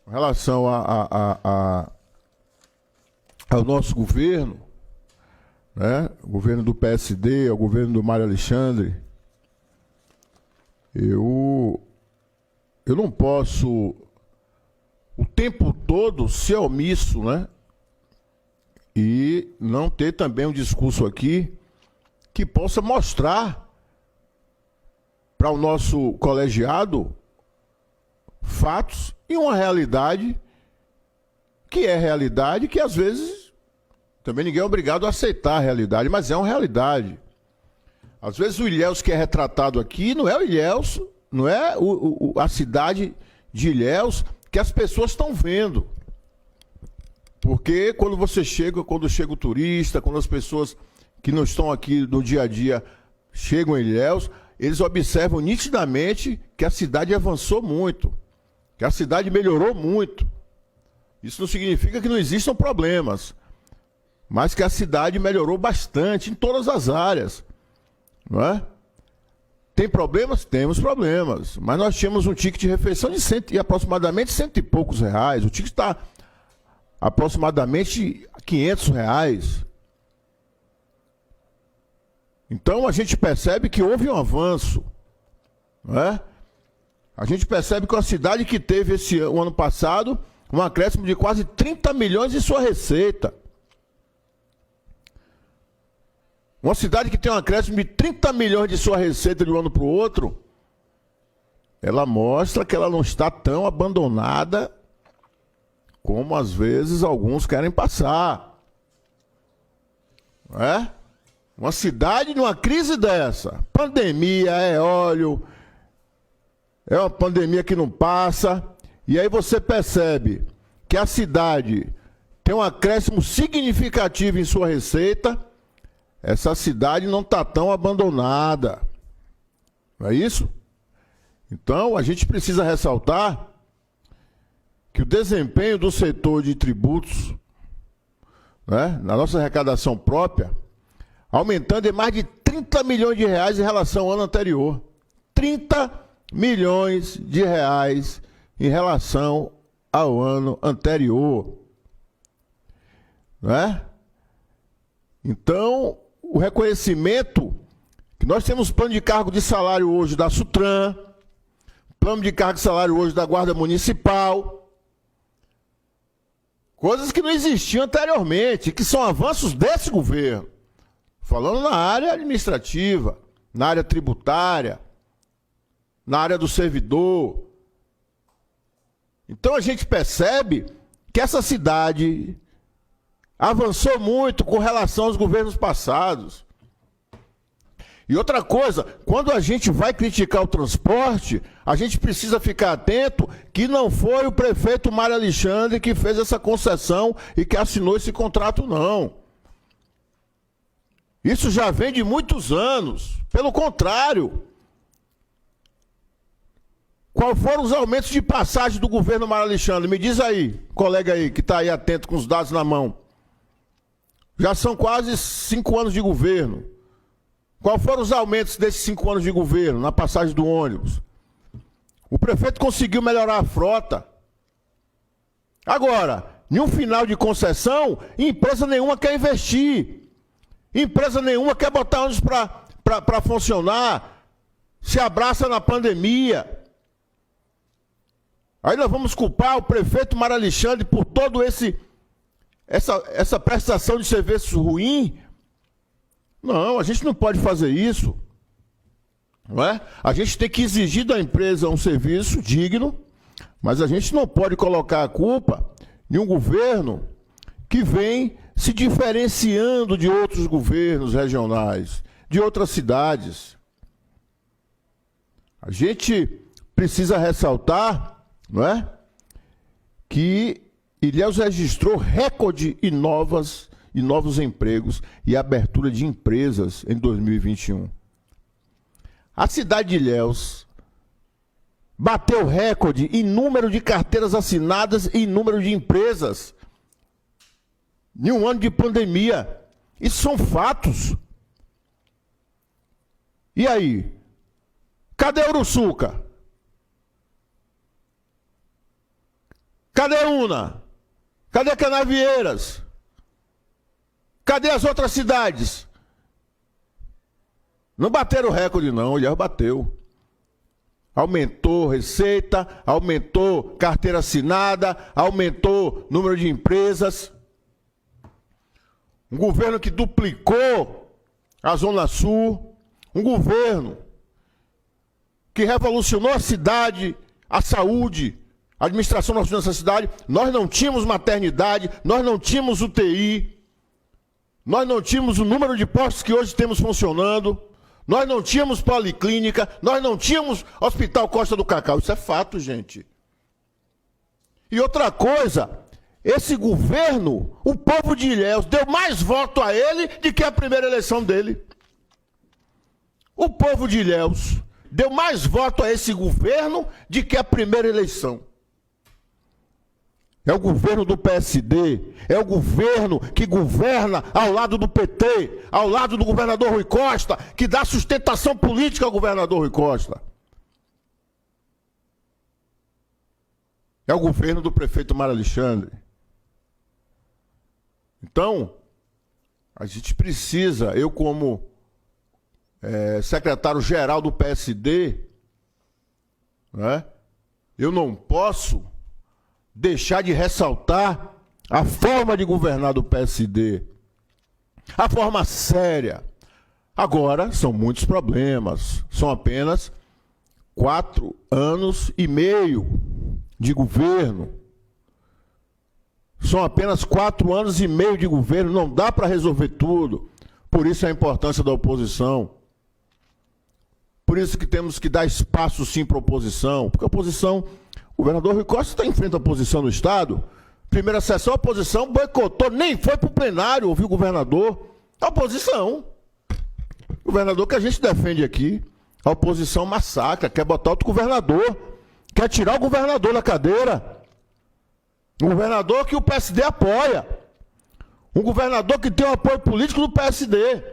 com relação ao nosso governo, né? O governo do PSD, o governo do Mário Alexandre, eu não posso o tempo todo ser omisso, né? E não ter também um discurso aqui que possa mostrar para o nosso colegiado fatos e uma realidade que às vezes também ninguém é obrigado a aceitar a realidade, mas é uma realidade. Às vezes o Ilhéus que é retratado aqui não é o Ilhéus, não é a cidade de Ilhéus que as pessoas estão vendo. Porque quando chega o turista, quando as pessoas que não estão aqui no dia a dia chegam em Ilhéus, eles observam nitidamente que a cidade avançou muito, que a cidade melhorou muito. Isso não significa que não existam problemas, mas que a cidade melhorou bastante em todas as áreas, não é? Tem problemas? Temos problemas, mas nós tínhamos um ticket de refeição de aproximadamente R$100 e poucos. O ticket está aproximadamente R$500. Então a gente percebe que houve um avanço, não é? A gente percebe que uma cidade que teve o ano passado um acréscimo de quase 30 milhões em sua receita. Uma cidade que tem um acréscimo de 30 milhões de sua receita de um ano para o outro, ela mostra que ela não está tão abandonada como às vezes alguns querem passar. Não é? Uma cidade numa crise dessa, pandemia, é óleo, é uma pandemia que não passa, e aí você percebe que a cidade tem um acréscimo significativo em sua receita, essa cidade não está tão abandonada. Não é isso? Então, a gente precisa ressaltar que o desempenho do setor de tributos, né, na nossa arrecadação própria, aumentando em mais de 30 milhões de reais em relação ao ano anterior. 30 milhões de reais em relação ao ano anterior. Não é? Então, o reconhecimento que nós temos plano de cargo de salário hoje da Sutran, plano de cargo de salário hoje da Guarda Municipal, coisas que não existiam anteriormente, que são avanços desse governo. Falando na área administrativa, na área tributária, na área do servidor. Então a gente percebe que essa cidade avançou muito com relação aos governos passados. E outra coisa, quando a gente vai criticar o transporte, a gente precisa ficar atento que não foi o prefeito Mário Alexandre que fez essa concessão e que assinou esse contrato, não. Isso já vem de muitos anos. Pelo contrário, quais foram os aumentos de passagem do governo Mário Alexandre? Me diz aí, colega aí, que está aí atento com os dados na mão. Já são quase 5 anos de governo. Quais foram os aumentos desses 5 anos de governo na passagem do ônibus? O prefeito conseguiu melhorar a frota. Agora, em um final de concessão, empresa nenhuma quer investir. Empresa nenhuma quer botar ônibus para funcionar. Se abraça na pandemia. Aí nós vamos culpar o prefeito Mário Alexandre por todo essa prestação de serviço ruim? Não, a gente não pode fazer isso. Não é? A gente tem que exigir da empresa um serviço digno, mas a gente não pode colocar a culpa em um governo que vem se diferenciando de outros governos regionais, de outras cidades. A gente precisa ressaltar, não é, que Ilhéus registrou recorde em novos empregos e abertura de empresas em 2021. A cidade de Ilhéus bateu recorde em número de carteiras assinadas e em número de empresas em um ano de pandemia. Isso são fatos. E aí? Cadê Uruçuca? Cadê Una? Cadê Canavieiras? Cadê as outras cidades? Não bateram o recorde, não. O Ilhéus bateu. Aumentou receita, aumentou carteira assinada, aumentou número de empresas. Um governo que duplicou a Zona Sul. Um governo que revolucionou a cidade, a saúde, a administração nessa cidade. Nós não tínhamos maternidade, nós não tínhamos UTI, nós não tínhamos o número de postos que hoje temos funcionando, nós não tínhamos policlínica, nós não tínhamos Hospital Costa do Cacau. Isso é fato, gente. E outra coisa, esse governo, o povo de Ilhéus deu mais voto a ele do que a primeira eleição dele. O povo de Ilhéus deu mais voto a esse governo do que a primeira eleição. É o governo do PSD, é o governo que governa ao lado do PT, ao lado do governador Rui Costa, que dá sustentação política ao governador Rui Costa. É o governo do prefeito Mário Alexandre. Então, a gente precisa, eu como secretário-geral do PSD, né, eu não posso deixar de ressaltar a forma de governar do PSD, a forma séria. Agora, são muitos problemas, são apenas 4 anos e meio de governo. São apenas 4 anos e meio de governo, não dá para resolver tudo. Por isso a importância da oposição. Por isso que temos que dar espaço sim para a oposição, porque a oposição... O governador Rui Costa está em frente à oposição no Estado. Primeira sessão, a oposição boicotou, nem foi para o plenário ouvir o governador. A oposição. O governador que a gente defende aqui. A oposição massacra, quer botar outro governador. Quer tirar o governador da cadeira. Um governador que o PSD apoia. Um governador que tem o apoio político do PSD.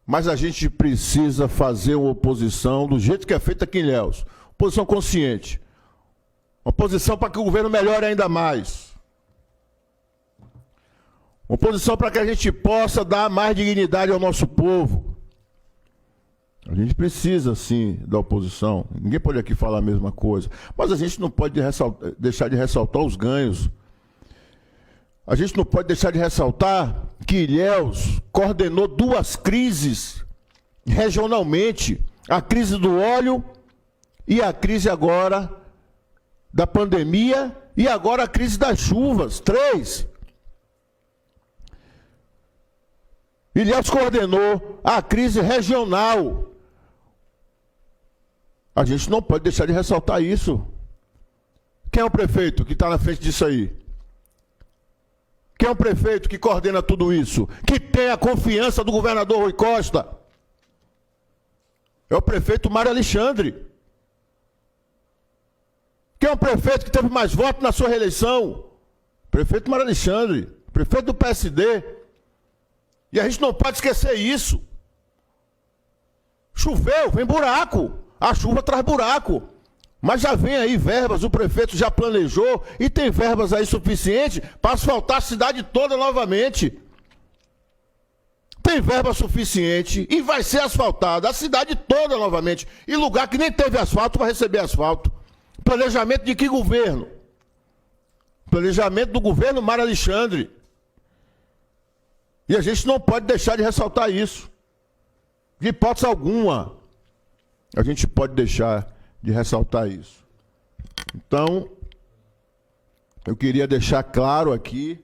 Mas a gente precisa fazer uma oposição do jeito que é feita aqui em Ilhéus. Oposição consciente. Uma oposição para que o governo melhore ainda mais. Uma oposição para que a gente possa dar mais dignidade ao nosso povo. A gente precisa, sim, da oposição. Ninguém pode aqui falar a mesma coisa. Mas a gente não pode deixar de ressaltar os ganhos. A gente não pode deixar de ressaltar que Ilhéus coordenou 2 crises regionalmente. A crise do óleo e a crise agora da pandemia e agora a crise das chuvas. 3. Ilhéus coordenou a crise regional. A gente não pode deixar de ressaltar isso. Quem é o prefeito que está na frente disso aí? Quem é o prefeito que coordena tudo isso? Que tem a confiança do governador Rui Costa? É o prefeito Mário Alexandre. Quem é o prefeito que teve mais votos na sua reeleição? Prefeito Mário Alexandre, prefeito do PSD. E a gente não pode esquecer isso. Choveu, vem buraco. A chuva traz buraco. Mas já vem aí verbas, o prefeito já planejou e tem verbas aí suficientes para asfaltar a cidade toda novamente. Tem verba suficiente e vai ser asfaltada a cidade toda novamente. E lugar que nem teve asfalto vai receber asfalto. Planejamento de que governo? Planejamento do governo Mário Alexandre. E a gente não pode deixar de ressaltar isso. De hipótese alguma, a gente pode deixar de ressaltar isso. Então, eu queria deixar claro aqui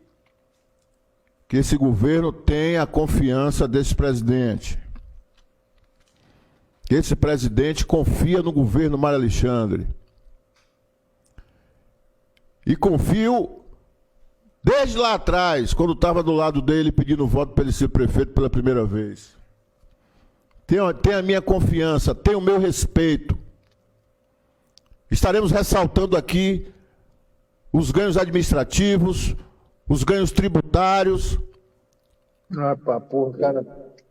que esse governo tem a confiança desse presidente. Que esse presidente confia no governo Mário Alexandre. E confio desde lá atrás, quando estava do lado dele pedindo voto para ele ser prefeito pela primeira vez. Tem a minha confiança, tem o meu respeito. Estaremos ressaltando aqui os ganhos administrativos, os ganhos tributários,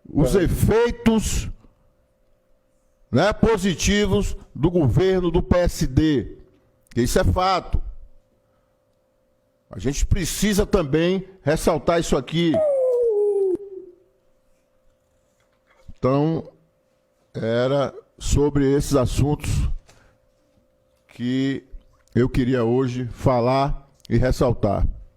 os efeitos, né, positivos do governo do PSD. Isso é fato. A gente precisa também ressaltar isso aqui. Então, era sobre esses assuntos que eu queria hoje falar e ressaltar.